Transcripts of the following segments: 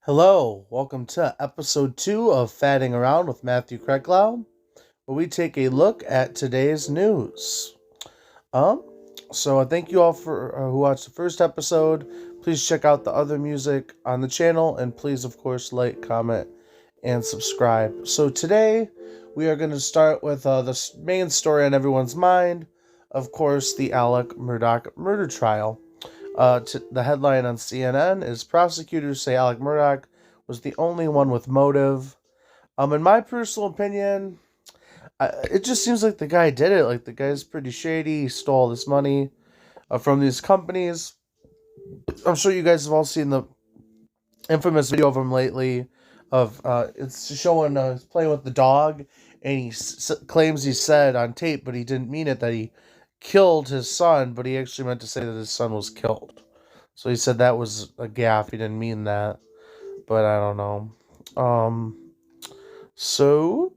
Hello, welcome to episode 2 of Fatting Around with Matthew Kreklau, where we take a look at today's news. Um, so I thank you all for who watched the first episode. Please check out the other music on the channel, and please, of course, like, comment, and subscribe. So today we are going to start with the main story on everyone's mind, of course, the Alec Murdaugh murder trial. The headline on CNN is prosecutors say Alec Murdaugh was the only one with motive. In my personal opinion, it just seems like the guy did it. Like, the guy's pretty shady. He stole this money from these companies. I'm sure you guys have all seen the infamous video of him lately. It's showing he's playing with the dog, and he claims he said on tape, but he didn't mean it, that he killed his son, but he actually meant to say that his son was killed. So he said that was a gaffe. He didn't mean that, but I don't know. So,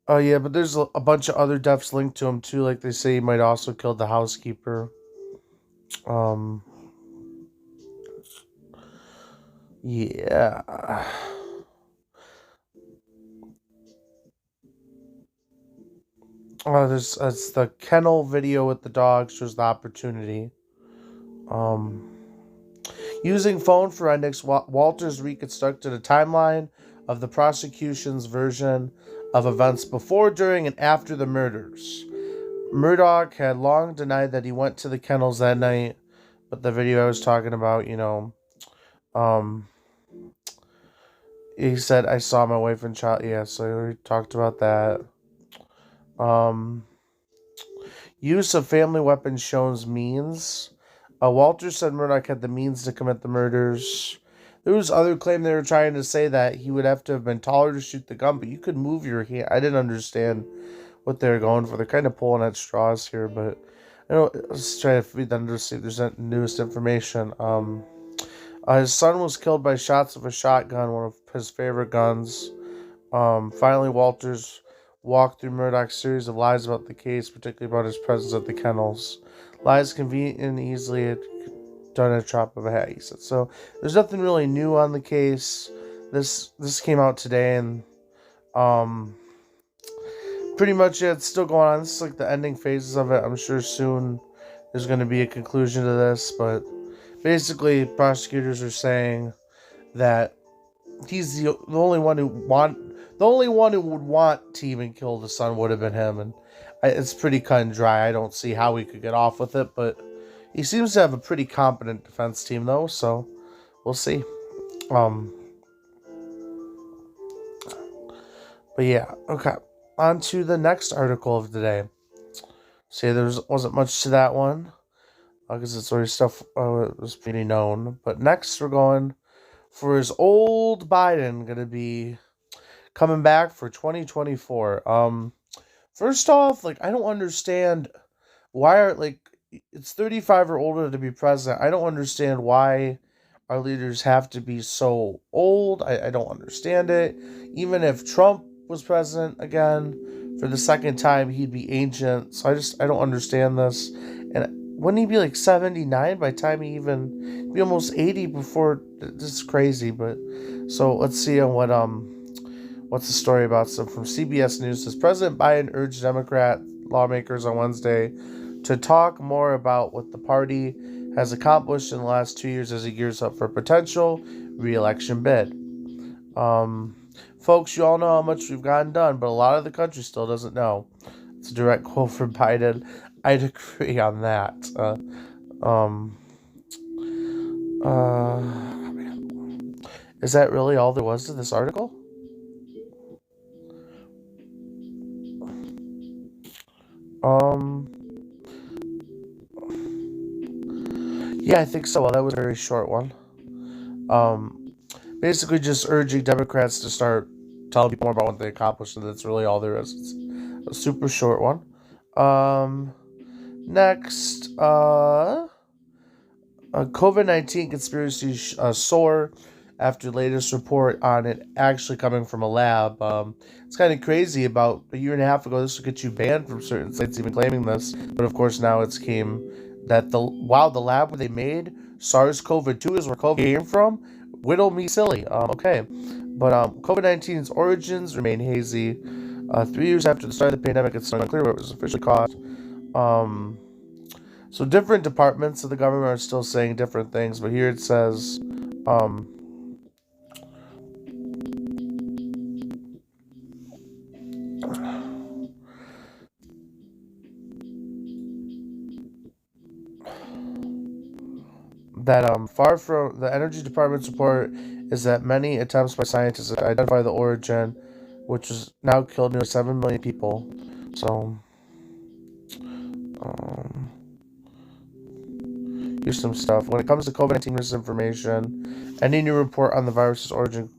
yeah, but there's a bunch of other deaths linked to him too. Like, they say he might also killed the housekeeper. Yeah. That's the kennel video with the dog shows the opportunity. Using phone forensics, Walters reconstructed a timeline of the prosecution's version of events before, during, and after the murders. Murdaugh had long denied that he went to the kennels that night, but the video I was talking about, he said, "I saw my wife and child." Yeah, so we talked about that. Use of family weapons shows means. Walter said Murdaugh had the means to commit the murders. There was other claim they were trying to say that he would have to have been taller to shoot the gun, but you could move your hand. I didn't understand what they were going for. They're kind of pulling at straws here, but let's try to feed them to see if there's that newest information. His son was killed by shots of a shotgun, one of his favorite guns. Finally, Walters walked through Murdaugh's series of lies about the case, particularly about his presence at the kennels. Lies convenient and easily done at a drop of a hat, he said. So there's nothing really new on the case. This came out today, and pretty much it's still going on. This is like the ending phases of it. I'm sure soon there's going to be a conclusion to this, but basically prosecutors are saying that he's the only one who would want to even kill the son would have been him, and it's pretty cut and dry. I don't see how he could get off with it, but he seems to have a pretty competent defense team, though, so we'll see. But yeah, okay. On to the next article of the day. See, there wasn't much to that one, because it's already stuff was pretty known. But next, we're going for his old Biden going to be coming back for 2024. First off, like, I don't understand why it's 35 or older to be president. I don't understand why our leaders have to be so old. I don't understand it. Even if Trump was president again for the second time, he'd be ancient. So I don't understand this. And wouldn't he be like 79 by the time he'd be almost 80 before? This is crazy. But so let's see on what's the story about. So from CBS News, says President Biden urged Democrat lawmakers on Wednesday to talk more about what the party has accomplished in the last 2 years as it gears up for a potential re-election bid. Folks, you all know how much we've gotten done, but a lot of the country still doesn't know. It's a direct quote from Biden. I'd agree on that. Is that really all there was to this article? Yeah, I think so. Well, that was a very short one. Basically just urging Democrats to start telling people more about what they accomplished, and that's really all there is. It's a super short one. Next, COVID-19 conspiracy soar after latest report on it actually coming from a lab. It's kind of crazy. About a year and a half ago, this would get you banned from certain sites even claiming this, but of course now it's came that the lab where they made SARS-CoV-2 is where COVID came from. Whittle me silly. Okay, but COVID-19's origins remain hazy. 3 years after the start of the pandemic, it's still unclear where it was officially caused. Um, so different departments of the government are still saying different things, but here it says, um, that far from the energy department's report is that many attempts by scientists to identify the origin, which has now killed nearly 7 million people. So, um, here's some stuff. When it comes to COVID-19 misinformation, any new report on the virus's origin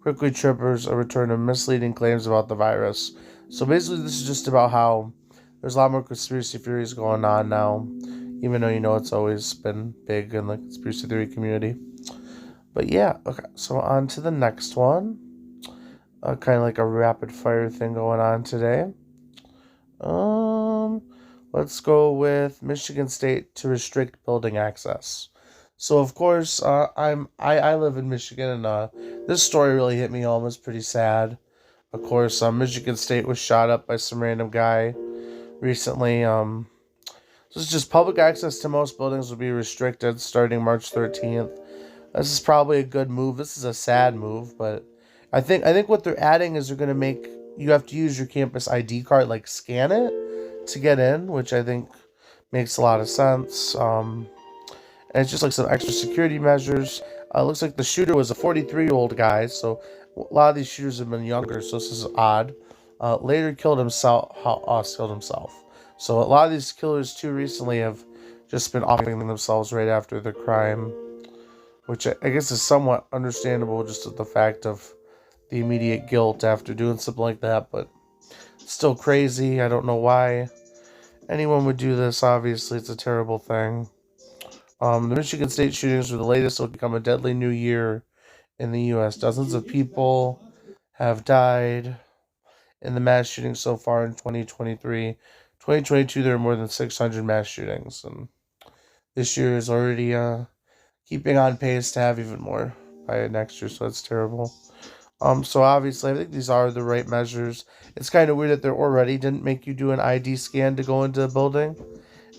quickly triggers a return of misleading claims about the virus. So basically, this is just about how there's a lot more conspiracy theories going on now, even though it's always been big in the conspiracy theory community. But yeah, okay, so on to the next one. Kind of like a rapid fire thing going on today. Let's go with Michigan State to restrict building access. So of course, I live in Michigan, and this story really hit me home. It's pretty sad. Of course, Michigan State was shot up by some random guy recently. So it's just public access to most buildings will be restricted starting March 13th. This is probably a good move. This is a sad move, but I think what they're adding is they're going to make you have to use your campus ID card, like scan it to get in, which I think makes a lot of sense. And it's just like some extra security measures. Looks like the shooter was a 43-year-old guy, so a lot of these shooters have been younger, so this is odd. Later killed himself. So a lot of these killers too recently have just been offing themselves right after the crime, which I guess is somewhat understandable, just at the fact of the immediate guilt after doing something like that, but still crazy. I don't know why anyone would do this. Obviously, it's a terrible thing. The Michigan State shootings were the latest. Will become a deadly new year in the U.S. Dozens of people have died in the mass shootings so far in 2023. 2022, there are more than 600 mass shootings, and this year is already keeping on pace to have even more by next year, so that's terrible. So obviously, I think these are the right measures. It's kind of weird that they already didn't make you do an ID scan to go into the building,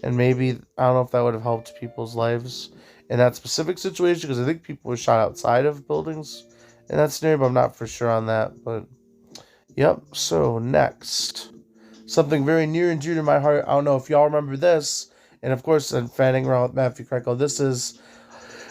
and maybe, I don't know if that would have helped people's lives in that specific situation, because I think people were shot outside of buildings in that scenario, but I'm not for sure on that, but yep. So next, something very near and dear to my heart. I don't know if y'all remember this, and of course, I'm fanning around with Matthew Kreklau. This is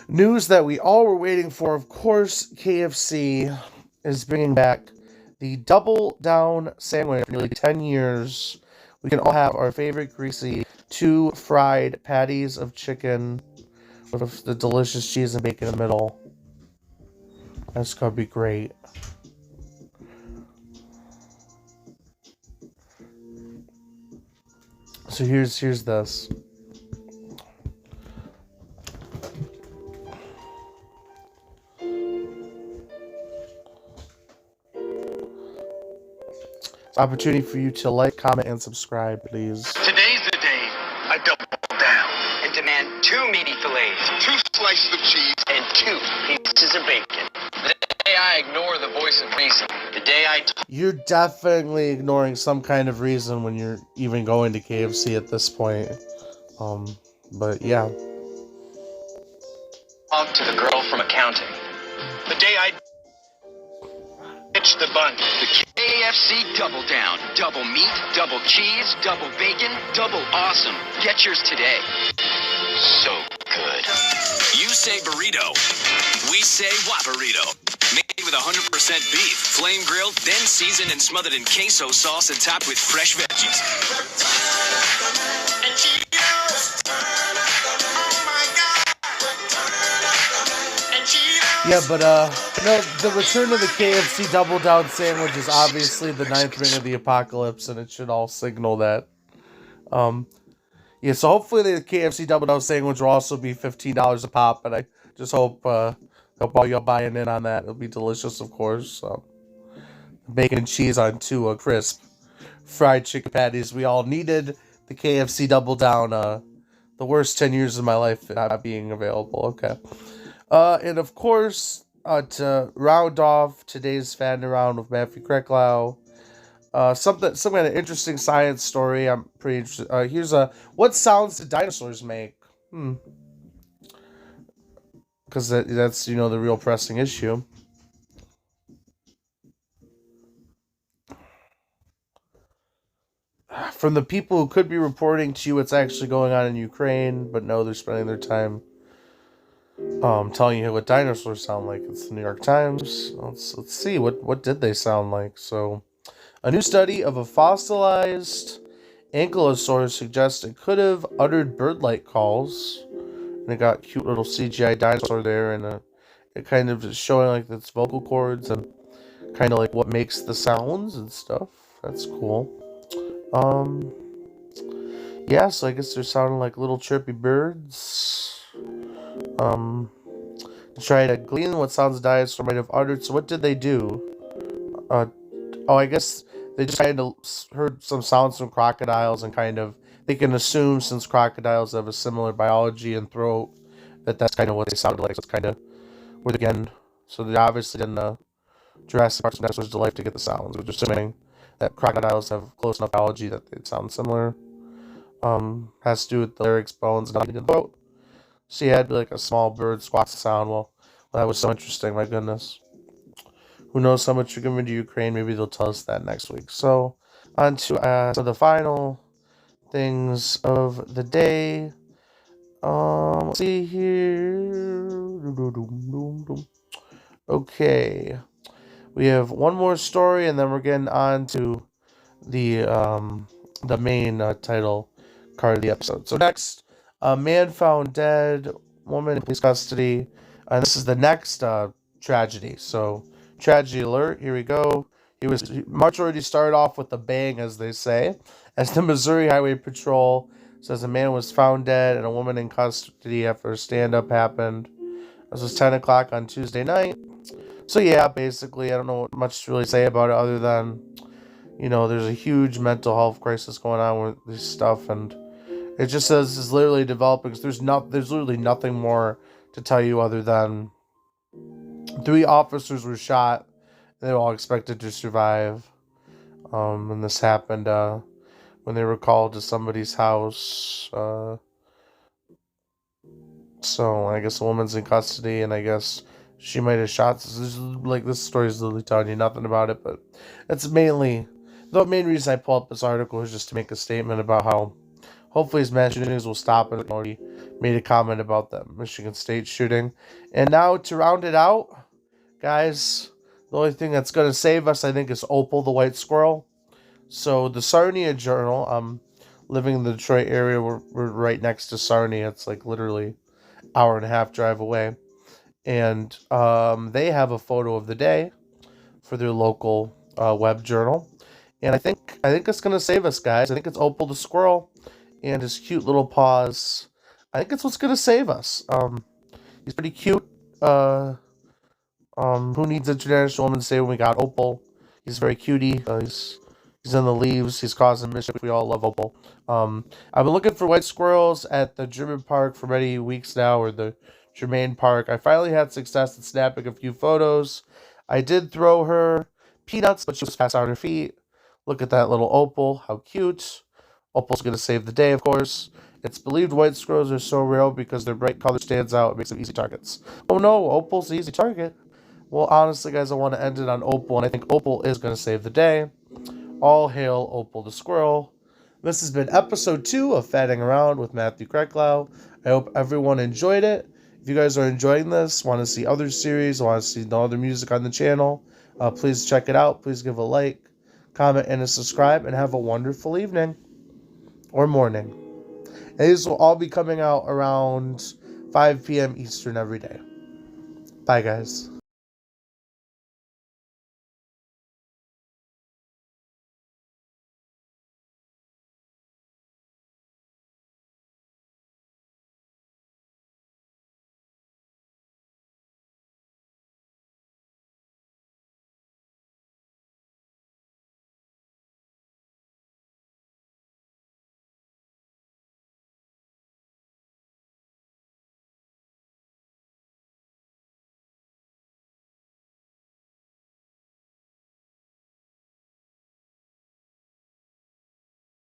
news that we all were waiting for. Of course, KFC is bringing back the Double Down sandwich for nearly 10 years. We can all have our favorite greasy 2 fried patties of chicken with the delicious cheese and bacon in the middle. That's going to be great. So here's this. Opportunity for you to like, comment, and subscribe, please. Today's the day I double down and demand 2 meaty fillets, 2 slices of cheese, and 2 pieces of bacon. The day I ignore the voice of reason, the day I You're definitely ignoring some kind of reason when you're even going to KFC at this point. But yeah. talk to the girl from accounting. The day I ditch the bun. The KFC Double Down. Double meat, double cheese, double bacon, double awesome. Get yours today. So good. You say burrito. We say Whopperito. Made with 100% beef, flame grilled, then seasoned and smothered in queso sauce and topped with fresh veggies. And Cheetos. Oh my God. And Cheetos. Yeah, but the return of the KFC Double Down sandwich is obviously the 9th ring of the apocalypse, and it should all signal that. Yeah, so hopefully the KFC Double Down sandwich will also be $15 a pop, and I just hope all y'all buying in on that. It'll be delicious, of course. Bacon and cheese on 2 crisp fried chicken patties. We all needed the KFC Double Down The worst 10 years of my life not being available. Okay. And of course, to round off today's fan around with Matthew Kreklau, some kind of interesting science story. I'm pretty interested. Here's what sounds do dinosaurs make? Because that's the real pressing issue. From the people who could be reporting to you what's actually going on in Ukraine, but no, they're spending their time telling you what dinosaurs sound like. It's the New York Times. Let's see what did they sound like. So, a new study of a fossilized ankylosaur suggests it could have uttered bird-like calls, and it got cute little CGI dinosaur there, and it kind of is showing like its vocal cords and kind of like what makes the sounds and stuff. That's cool. Yeah, so I guess they're sounding like little chirpy birds. To try to glean what sounds dinosaur might have uttered. So what did they do? I guess they just kind of heard some sounds from crocodiles and kind of they can assume since crocodiles have a similar biology and throat that's kind of what they sounded like. So it's kind of where again. So they obviously in the Jurassic Park dinosaurs to life to get the sounds. We're just assuming that crocodiles have close enough biology that they sound similar. Has to do with the larynx bones and the throat. So you had like a small bird squawk sound. Well, that was so interesting. My goodness. Who knows how much you're giving to Ukraine? Maybe they'll tell us that next week. So on to the final things of the day. Let's see here. Okay, we have one more story, and then we're getting on to the main title card of the episode. So next, a man found dead, woman in police custody, and this is the next tragedy. So tragedy alert, here we go. March already started off with a bang, as they say, as the Missouri Highway Patrol says a man was found dead and a woman in custody after a stand-up happened. This was 10 o'clock on Tuesday night. So yeah, basically, I don't know much to really say about it other than, there's a huge mental health crisis going on with this stuff, and it just says it's literally developing. Because there's literally nothing more to tell you other than 3 officers were shot. And they were all expected to survive. And this happened when they were called to somebody's house. So I guess a woman's in custody, and I guess she might have shot. This story is literally telling you nothing about it, but it's mainly the main reason I pull up this article is just to make a statement about how hopefully his mass shootings will stop. And I already made a comment about that Michigan State shooting. And now to round it out, guys, the only thing that's going to save us, I think, is Opal the white squirrel. So the Sarnia Journal, living in the Detroit area, we're right next to Sarnia. It's like literally hour and a half drive away. And they have a photo of the day for their local web journal. And I think it's going to save us, guys. I think it's Opal the squirrel and his cute little paws. I think it's what's going to save us. He's pretty cute. Who needs International Women's Day when we got Opal? He's very cutie. He's in the leaves. He's causing mischief. We all love Opal. I've been looking for white squirrels at the German Park for many weeks now, or the Germain Park. I finally had success in snapping a few photos. I did throw her peanuts, but she was fast on her feet. Look at that little Opal. How cute. Opal's going to save the day, of course. It's believed white squirrels are so rare because their bright color stands out. It makes them easy targets. Oh no, Opal's the easy target. Well, honestly, guys, I want to end it on Opal, and I think Opal is going to save the day. All hail Opal the squirrel. This has been episode 2 of Fatting Around with Matthew Kreklau. I hope everyone enjoyed it. If you guys are enjoying this, want to see other series, want to see the other music on the channel, please check it out. Please give a like, comment, and a subscribe, and have a wonderful evening or morning. And these will all be coming out around 5 p.m. Eastern every day. Bye, guys.